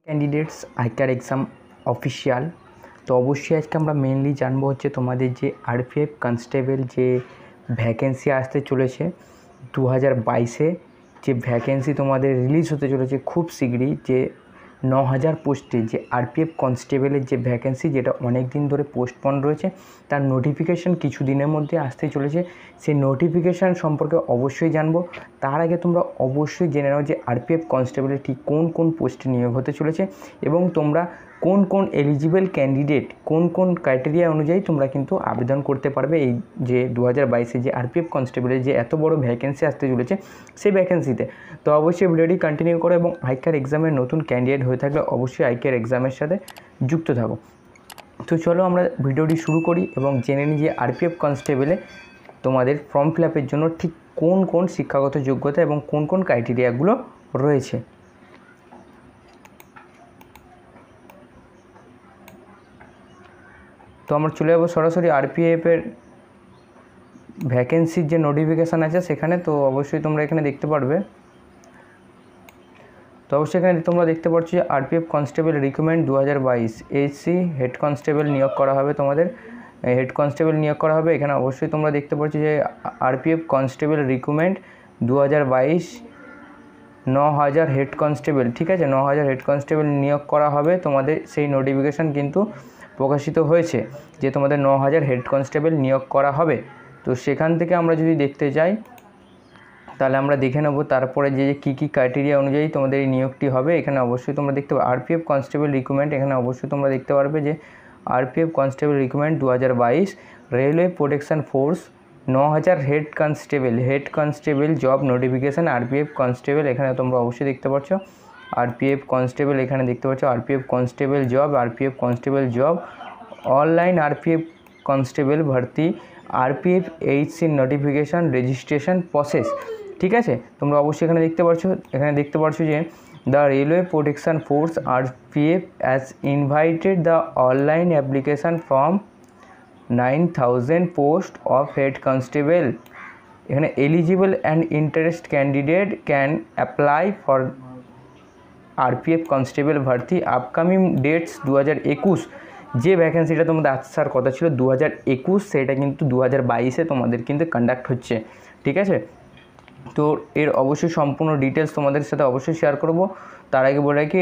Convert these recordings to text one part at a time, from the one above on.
Candidates আইকার exam official. তো অবশ্যই আজকে আমরা মেনলি জানবো হচ্ছে তোমাদের যে আরপিএফ কনস্টেবল যে ভ্যাকেন্সি আসতে চলেছে 2022-এ, যে ভ্যাকেন্সি তোমাদের রিলিজ হতে চলেছে খুব শীঘ্রই, যে 9000 পোস্টে যে আরপিএফ কনস্টেবলের যে ভ্যাকেন্সি, যেটা অনেক দিন ধরে পোস্টপন রয়েছে, তার নোটিফিকেশান কিছু দিনের মধ্যে আসতে চলেছে। সেই নোটিফিকেশান সম্পর্কে অবশ্যই জানবো। তার আগে তোমরা অবশ্যই জেনে নাও যে আরপিএফ কনস্টেবলের ঠিক কোন কোন পোস্টে নিয়োগ হতে চলেছে এবং তোমরা কোন কোন এলিজিবল ক্যান্ডিডেট কোন কোন ক্রাইটেরিয়া অনুযায়ী তোমরা কিন্তু আবেদন করতে পারবে এই যে 2022-এ যে আরপিএফ কনস্টেবলের যে এত বড় ভ্যাকেন্সি আসতে চলেছে সেই ভ্যাকেন্সিতে। তো অবশ্যই ভিডিওটি কন্টিনিউ করো এবং আইকার এক্সামের নতুন ক্যান্ডিডেট হয়ে থাকলে অবশ্যই আইকার এক্সামের সাথে যুক্ত থাকো। তো চলো আমরা ভিডিওটি শুরু করি এবং জেনে নিই যে আরপিএফ কনস্টেবলে তোমাদের ফর্ম ফিল আপের জন্য ঠিক কোন কোন শিক্ষাগত যোগ্যতা এবং কোন কোন ক্রাইটেরিয়াগুলো রয়েছে। তো আমরা চলে যাবো সরাসরি আরপিএফের ভ্যাকেন্সির যে নোটিফিকেশান আছে সেখানে। তো অবশ্যই তোমরা এখানে দেখতে পারবে। তো অবশ্যই এখানে তোমরা দেখতে পাচ্ছ যে RPF constable recruitment 2022 HC head constable নিয়োগ করা হবে, তোমাদের হেড কনস্টেবল নিয়োগ করা হবে। এখানে অবশ্যই তোমরা দেখতে পাচ্ছ যে RPF constable recruitment 2022 9000 head constable, ঠিক আছে, 9000 হেড কনস্টেবল নিয়োগ করা হবে। তোমাদের সেই নোটিফিকেশান কিন্তু প্রকাশিত হয়েছে যে তোমাদের 9000 হেড কনস্টেবল নিয়োগ করা হবে। তো সেখান থেকে আমরা যদি দেখতে যাই তাহলে আমরা দেখে নেব তারপরে যে কী কী ক্রাইটেরিয়া অনুযায়ী তোমাদের এই নিয়োগটি হবে। এখানে অবশ্যই তোমরা দেখতে পাবে আরপিএফ কনস্টেবল রিক্রুটমেন্ট। এখানে অবশ্যই তোমরা দেখতে পারবে যে RPF constable recruitment 2022 railway protection force 9000 head constable job notification RPF constable. এখানে তোমরা অবশ্যই দেখতে পাচ্ছ আরপিএফ কনস্টেবল, এখানে দেখতে পাচ্ছ RPF constable job online RPF constable ভর্তি RPF HC notification registration process, ঠিক আছে। তোমরা অবশ্যই এখানে দেখতে পাচ্ছ যে the railway protection force RPF as invited the online application from 9000 post of head constable. এখানে eligible and interest candidate can apply for RPF constable ভর্তি আপকামিং ডেটস 2021। যে ভ্যাকেন্সিটা তোমাদের আসার কথা ছিল 2021, সেটা কিন্তু 2022-এ তোমাদের কিন্তু কন্ডাক্ট হচ্ছে, ঠিক আছে। তো এর অবশ্যই সম্পূর্ণ ডিটেলস তোমাদের সাথে অবশ্যই শেয়ার করব। তার আগে বলে রাখি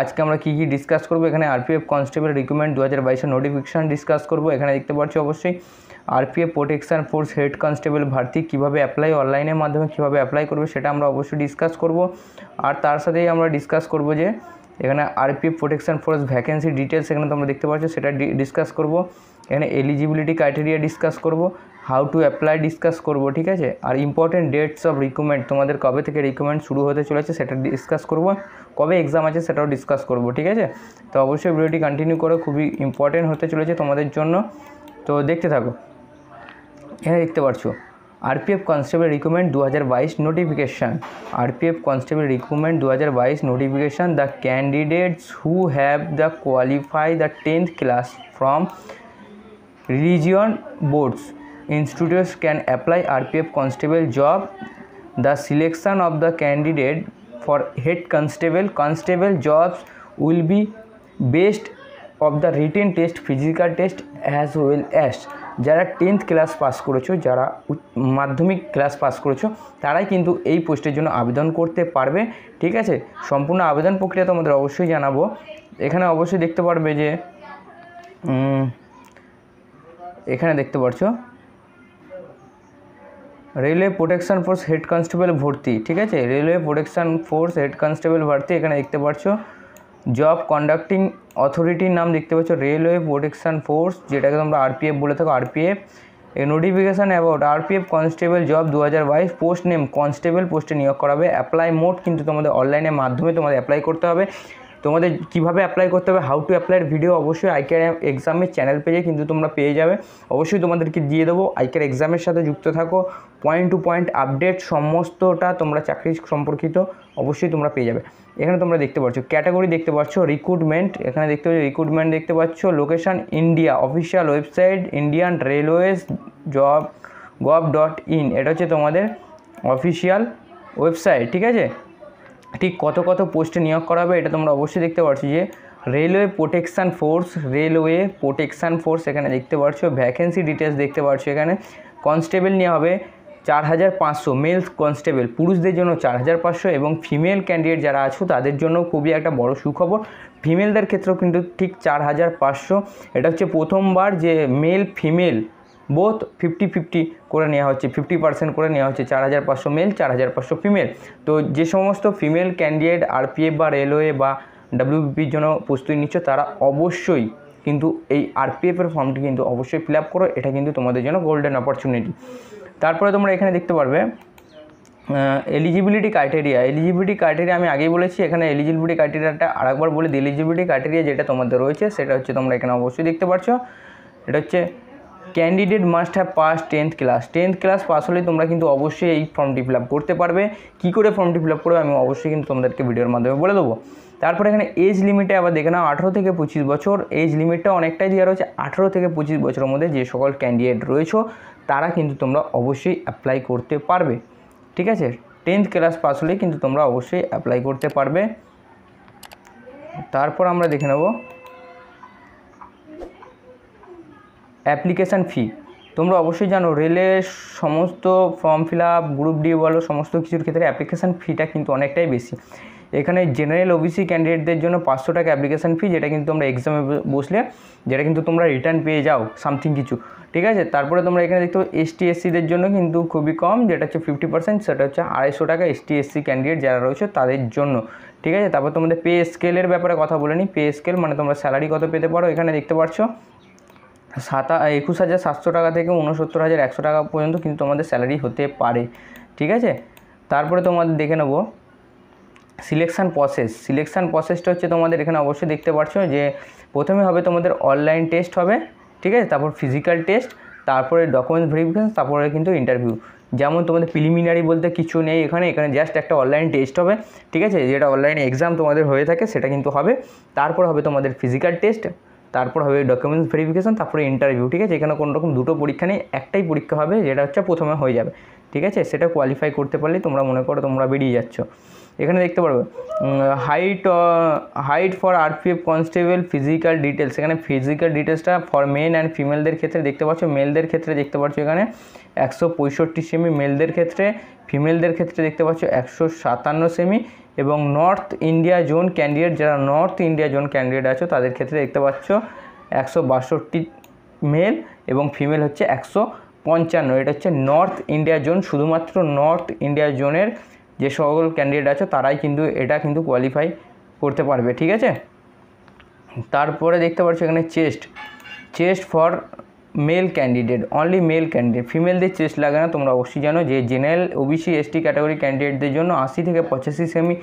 আজকে আমরা কী ডিসকাস করব। এখানে আরপিএফ কনস্টেবল রিক্রুটমেন্ট 2022-এর নোটিফিকেশান ডিসকাস করব। এখানে দেখতে পাচ্ছ অবশ্যই RPF protection force head constable ভর্তি কীভাবে অ্যাপ্লাই, অনলাইনের মাধ্যমে কীভাবে অ্যাপ্লাই করবে সেটা আমরা অবশ্যই ডিসকাস করব। আর তার সাথেই আমরা ডিসকাস করব যে এখানে RPF protection force vacancy details এখানে তোমরা দেখতে পাচ্ছ সেটা ডিসকাস করব। এখানে এলিজিবিলিটি ক্রাইটেরিয়া ডিসকাস করব, হাউ টু অ্যাপ্লাই ডিসকাস করব, ঠিক আছে। আর ইম্পর্টেন্ট ডেটস অফ রিক্রুটমেন্ট, তোমাদের কবে থেকে রিক্রুটমেন্ট শুরু হতে চলেছে সেটা ডিসকাস করব, কবে এক্সাম আছে সেটাও ডিসকাস করব, ঠিক আছে। তো অবশ্যই ভিডিওটি কন্টিনিউ করো, খুবই ইম্পর্টেন্ট হতে চলেছে তোমাদের জন্য। তো দেখতে থাকো। এখানে দেখতে পাচ্ছ RPF constable recruitment 2022 notification, RPF constable recruitment 2022 notification. The candidates who have the qualify the 10th class from religion boards institutes can apply RPF constable job. The selection of the candidate for head constable jobs will be based of the written test, physical test as well as যারা 10th class pass করেছো, যারা মাধ্যমিক class pass করেছো তারাই কিন্তু এই পোস্টের জন্য আবেদন করতে পারবে, ঠিক আছে। সম্পূর্ণ আবেদন প্রক্রিয়া তোমাদের অবশ্যই জানাবো। এখানে অবশ্যই দেখতে পারবে যে এখানে দেখতে পাচ্ছ railway protection force head constable ভর্তি, ঠিক আছে, railway protection force head constable ভর্তি। এখানে দেখতে পাচ্ছ জব কন্ডাক্টিং অথরিটির নাম দেখতে পাচ্ছ রেলওয়ে প্রোটেকশন ফোর্স, যেটাকে তোমরা আরপিএফ বলে থাকো, RPF. A notification about RPF constable job 2022 post name constable পোস্টে নিয়োগ করাবে। অ্যাপ্লাই মোড কিন্তু তোমাদের অনলাইনের মাধ্যমে তোমাদের অ্যাপ্লাই করতে হবে। তোমাদের কীভাবে অ্যাপ্লাই করতে হবে, হাউ টু অ্যাপ্লাইয়ের ভিডিও অবশ্যই আইকার এক্সামের চ্যানেল পেজে কিন্তু তোমরা পেয়ে যাবে, অবশ্যই তোমাদেরকে দিয়ে দেবো। আইকার এক্সামের সাথে যুক্ত থাকো, পয়েন্ট টু পয়েন্ট আপডেট সমস্তটা তোমরা চাকরি সম্পর্কিত অবশ্যই তোমরা পেয়ে যাবে। এখানে তোমরা দেখতে পাচ্ছ ক্যাটাগরি দেখতে পাচ্ছ রিক্রুটমেন্ট, এখানে দেখতে পাচ্ছ রিক্রুটমেন্ট দেখতে পাচ্ছ। Location India, official website Indian railways job gov.in, এটা হচ্ছে তোমাদের অফিসিয়াল ওয়েবসাইট, ঠিক আছে। ঠিক কত কত পোস্টে নিয়োগ করা হবে এটা তোমরা অবশ্যই দেখতে পাচ্ছ যে রেলওয়ে প্রোটেকশান ফোর্স এখানে দেখতে পাচ্ছ। ভ্যাকেন্সি ডিটেলস দেখতে পাচ্ছ। এখানে কনস্টেবল নেওয়া হবে 4500 মেল কনস্টেবল, পুরুষদের জন্য 4500 এবং ফিমেল ক্যান্ডিডেট যারা আছো তাদের জন্য খুবই একটা বড় সুখবর, ফিমেলদের ক্ষেত্রেও কিন্তু ঠিক 4500। এটা হচ্ছে প্রথমবার যে মেল ফিমেল বোথ 50-50 করে নেওয়া হচ্ছে, 50% করে নেওয়া হচ্ছে, 4500 মেল 4500 ফিমেল। তো যে সমস্ত ফিমেল ক্যান্ডিডেট আরপিএফ বা রেলওয়ে বা ডাব্লিউবিপির জন্য প্রস্তুতি নিচ্ছ তারা অবশ্যই কিন্তু এই আরপিএফের ফর্মটি কিন্তু অবশ্যই ফিল আপ করো, এটা কিন্তু তোমাদের জন্য গোল্ডেন অপরচুনিটি। তারপরে তোমরা এখানে দেখতে পারবে এলিজিবিলিটি ক্রাইটেরিয়া আমি আগেই বলেছি, এখানে এলিজিবিলিটি ক্রাইটেরিয়াটা আরেকবার বলে দিই। এলিজিবিলিটি ক্রাইটেরিয়া যেটা তোমাদের রয়েছে সেটা হচ্ছে তোমরা এখানে অবশ্যই দেখতে পাচ্ছ, এটা হচ্ছে candidate must have pass 10th class pass হলে তোমরা কিন্তু অবশ্যই এই ফর্মটি ফিল আপ করতে পারবে। কী করে ফর্মটি ফিল আপ করবে আমি অবশ্যই কিন্তু তোমাদেরকে ভিডিওর মাধ্যমে বলে দেবো। তারপরে এখানে এজ লিমিটে আবার দেখে নাও 18 থেকে 25 বছর, এজ লিমিটটা অনেকটাই দেওয়া রয়েছে। 18 থেকে 25 বছরের মধ্যে যে সকল ক্যান্ডিডেট রয়েছে তারা কিন্তু তোমরা অবশ্যই অ্যাপ্লাই করতে পারবে, ঠিক আছে। 10th ক্লাস পাস হলে কিন্তু তোমরা অবশ্যই অ্যাপ্লাই করতে পারবে। তারপর আমরা দেখে নেব অ্যাপ্লিকেশান ফি। তোমরা অবশ্যই জানো রেলের সমস্ত form fill up, group D বলো, সমস্ত কিছুর ক্ষেত্রে অ্যাপ্লিকেশান ফিটা কিন্তু অনেকটাই বেশি। এখানে জেনারেল ওবিসি ক্যান্ডিডেটদের জন্য 500 টাকা অ্যাপ্লিকেশান ফি, যেটা কিন্তু তোমরা এক্সামে বসলে যেটা কিন্তু তোমরা রিটার্ন পেয়ে যাও সামথিং কিছু, ঠিক আছে। তারপরে তোমরা এখানে দেখতে পাবে এসটি এসসিদের জন্য কিন্তু খুবই কম, যেটা হচ্ছে 50%, সেটা হচ্ছে 250 টাকা এসটি এসসি ক্যান্ডিডেট যারা রয়েছে তাদের জন্য, ঠিক আছে। তারপর তোমাদের পে স্কেলের ব্যাপারে কথা বলে নিই। পে স্কেল মানে তোমরা স্যালারি কত পেতে পারো, এখানে দেখতে পাচ্ছ 21,700 টাকা থেকে 69,100 টাকা পর্যন্ত কিন্তু তোমাদের স্যালারি হতে পারে, ঠিক আছে। তারপরে তোমাদের দেখে নেব সিলেকশান প্রসেসটা হচ্ছে তোমাদের এখানে অবশ্যই দেখতে পাচ্ছ যে প্রথমে হবে তোমাদের অনলাইন টেস্ট হবে, ঠিক আছে, তারপর ফিজিক্যাল টেস্ট, তারপরে ডকুমেন্টস ভেরিফিকেশন, তারপরে কিন্তু ইন্টারভিউ। যেমন তোমাদের প্রিলিমিনারি বলতে কিছু নেই এখানে জাস্ট একটা অনলাইন টেস্ট হবে, ঠিক আছে, যেটা অনলাইনে এক্সাম তোমাদের হয়ে থাকে সেটা কিন্তু হবে। তারপর হবে তোমাদের ফিজিক্যাল টেস্ট, তারপর হবে ডকুমেন্টস ভেরিফিকেশন, তারপরে ইন্টারভিউ, ঠিক আছে। এখানে কোনো রকম দুটো পরীক্ষা নেই, একটাই পরীক্ষা হবে যেটা হচ্ছে প্রথমে হয়ে যাবে, ঠিক আছে। সেটা কোয়ালিফাই করতে পারলেই তোমরা মনে করো তোমরা বেরিয়ে যাচ্ছ। এখানে দেখতে পারবে height for RPF constable physical details, এখানে ফিজিক্যাল ডিটেলসটা ফর মেন অ্যান্ড ফিমেলদের ক্ষেত্রে দেখতে পাচ্ছ। মেলদের ক্ষেত্রে দেখতে পাচ্ছ এখানে 165 সেমি, মেলদের ক্ষেত্রে, ফিমেলদের ক্ষেত্রে দেখতে পাচ্ছ 157 সেমি। এবং নর্থ ইন্ডিয়া জোন ক্যান্ডিডেট যারা নর্থ ইন্ডিয়া জোন ক্যান্ডিডেট আছো তাদের ক্ষেত্রে দেখতে পাচ্ছ 162 মেল এবং ফিমেল হচ্ছে 155। এটা হচ্ছে নর্থ ইন্ডিয়া জোন, শুধুমাত্র নর্থ ইন্ডিয়া জোনের যে সকল ক্যান্ডিডেট আছে তারাই কিন্তু এটা কিন্তু কোয়ালিফাই করতে পারবে, ঠিক আছে। তারপরে দেখতে পাচ্ছ এখানে chest for male candidate, only male candidate, ফিমেলদের চেস্ট লাগে না। তোমরা অবশ্যই জানো যে জেনারেল ওবিসি এসটি ক্যাটাগরি ক্যান্ডিডেটদের জন্য 80 থেকে 85 সেমি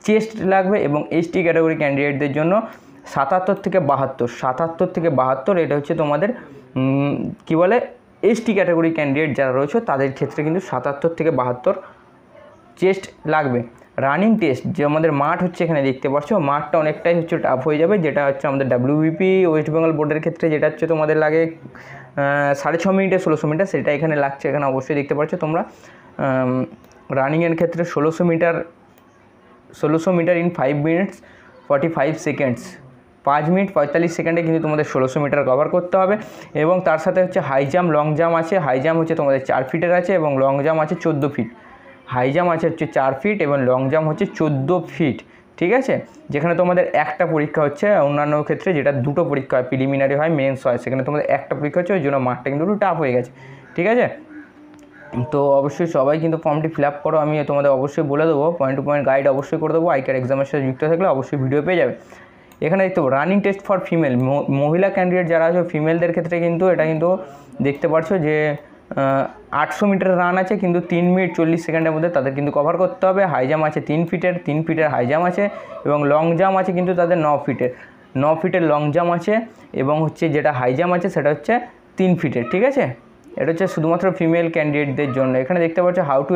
চেস্ট লাগবে এবং এসটি ক্যাটাগরি ক্যান্ডিডেটদের জন্য 77 থেকে 72, এটা হচ্ছে তোমাদের কি বলে এসটি ক্যাটাগরি ক্যান্ডিডেট যারা রয়েছে তাদের ক্ষেত্রে কিন্তু 77 থেকে 72 চেস্ট লাগবে। রানিং টেস্ট যে আমাদের মাঠ হচ্ছে এখানে দেখতে পাচ্ছ, মাঠটা অনেকটাই হচ্ছে টাফ হয়ে যাবে, যেটা হচ্ছে আমাদের ডাব্লিউবিপি ওয়েস্ট বেঙ্গল বোর্ডের ক্ষেত্রে যেটা হচ্ছে তোমাদের লাগে 6.5 মিনিটে 1600 মিটার, সেটা এখানে লাগছে। এখানে অবশ্যই দেখতে পাচ্ছ তোমরা রানিংয়ের ক্ষেত্রে 1600 metre in 5 minutes 45 seconds, 5 minute 45 সেকেন্ডে কিন্তু তোমাদের 1600 মিটার কভার করতে হবে। এবং তার সাথে হচ্ছে হাই জাম্প, লং জাম্প আছে। হাই জাম্প হচ্ছে তোমাদের 4 ফিটের আছে এবং লং জাম্প আছে 14 ফিট। হাই জাম্প আছে হচ্ছে 4 ফিট এবং লং জাম্প হচ্ছে 14 ফিট, ঠিক আছে। যেখানে তোমাদের একটা পরীক্ষা হচ্ছে, অন্যান্য ক্ষেত্রে যেটা দুটো পরীক্ষা হয়, প্রিলিমিনারি হয়, মেন্স হয়, সেখানে তোমাদের একটা পরীক্ষা হচ্ছে, ওই জন্য মাঠটা কিন্তু একটু টাফ হয়ে গেছে, ঠিক আছে। তো অবশ্যই সবাই কিন্তু ফর্মটি ফিল আপ করো, আমি তোমাদের অবশ্যই বলে দেবো, পয়েন্ট টু পয়েন্ট গাইড অবশ্যই করে দেবো। আইকার এক্সামের সাথে যুক্ত থাকলে অবশ্যই ভিডিও পেয়ে যাবে। এখানে দেখতে পাবো রানিং টেস্ট ফর ফিমেল, মহিলা ক্যান্ডিডেট যারা আছে ফিমেলদের ক্ষেত্রে কিন্তু এটা কিন্তু দেখতে পাচ্ছ যে 800 মিটার রান আছে, কিন্তু 3 মিনিট 40 সেকেন্ডের মধ্যে তাদের কিন্তু কভার করতে হবে। হাই জাম্প আছে 3 ফিটের হাই জাম্প আছে এবং লং জাম্প আছে কিন্তু তাদের 9 ফিটের লং জাম্প আছে এবং হচ্ছে যেটা হাই জাম্প আছে সেটা হচ্ছে 3 ফিটের, ঠিক আছে। এটা হচ্ছে শুধুমাত্র ফিমেল ক্যান্ডিডেটদের জন্য। এখানে দেখতে পাচ্ছ হাউ টু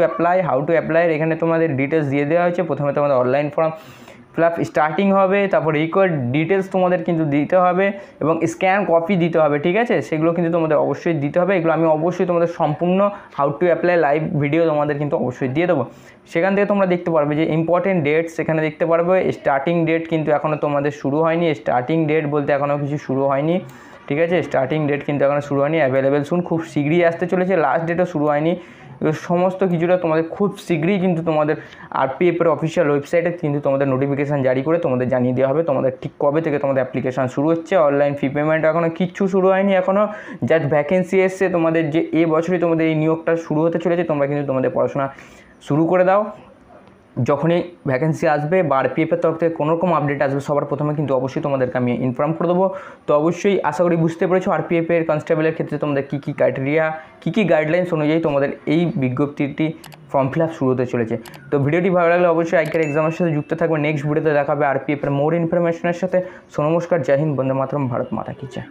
অ্যাপ্লাই এখানে তোমাদের ডিটেলস দিয়ে দেওয়া হয়েছে। প্রথমে তোমাদের online form fill up starting হবে, তারপর রিকোয়ার্ড ডিটেলস তোমাদের কিন্তু দিতে হবে এবং স্ক্যান কপি দিতে হবে, ঠিক আছে, সেগুলো কিন্তু তোমাদের অবশ্যই দিতে হবে। এগুলো আমি অবশ্যই তোমাদের সম্পূর্ণ how to apply live video তোমাদের কিন্তু অবশ্যই দিয়ে দেবো। সেখান থেকে তোমরা দেখতে পারবে যে ইম্পর্টেন্ট ডেটস সেখানে দেখতে পারবে। স্টার্টিং ডেট কিন্তু এখনও তোমাদের শুরু হয়নি, স্টার্টিং ডেট বলতে এখনও কিছু শুরু হয়নি, ঠিক আছে, স্টার্টিং ডেট কিন্তু এখনও শুরু হয়নি। অ্যাভেলেবেল শুন খুব শীঘ্রই আসতে চলেছে, লাস্ট ডেটও শুরু হয়নি। সমস্ত কিছুটা তোমাদের খুব শীঘ্রই কিন্তু তোমাদের আরপিএফের অফিসিয়াল ওয়েবসাইটে কিন্তু তোমাদের নোটিফিকেশান জারি করে তোমাদের জানিয়ে দেওয়া হবে তোমাদের ঠিক কবে থেকে তোমাদের অ্যাপ্লিকেশান শুরু হচ্ছে। অনলাইন ফি পেমেন্ট এখনও কিচ্ছু শুরু হয়নি, এখনও জাস্ট ভ্যাকেন্সি এসছে। তোমাদের যে বছরই তোমাদের এই নিয়োগটা শুরু হতে চলেছে, তোমরা কিন্তু তোমাদের পড়াশোনা শুরু করে দাও। যখনই ভ্যাকেন্সি আসবে বা আরপিএফের তরফ থেকে কোনো রকম আপডেট আসবে, সবার প্রথমে কিন্তু অবশ্যই তোমাদেরকে আমি ইনফর্ম করে দেবো। তো অবশ্যই আশা করি বুঝতে পেরেছো আরপিএফের কনস্টেবলের ক্ষেত্রে তোমাদের কী কী ক্রাইটেরিয়া, কী কী গাইডলাইন্স অনুযায়ী তোমাদের এই বিজ্ঞপ্তিটি ফর্ম ফিল আপ শুরু হতে চলেছে। তো ভিডিওটি ভালো লাগলে অবশ্যই আইকার এক্সামের সাথে যুক্ত থাকবে। নেক্সট ভিডিওতে দেখাবে আরপিএফের মোর ইনফরমেশনের সাথে। নমস্কার, জয় হিন্দ, বন্দে মাতরম, ভারত মাতা কি জয়।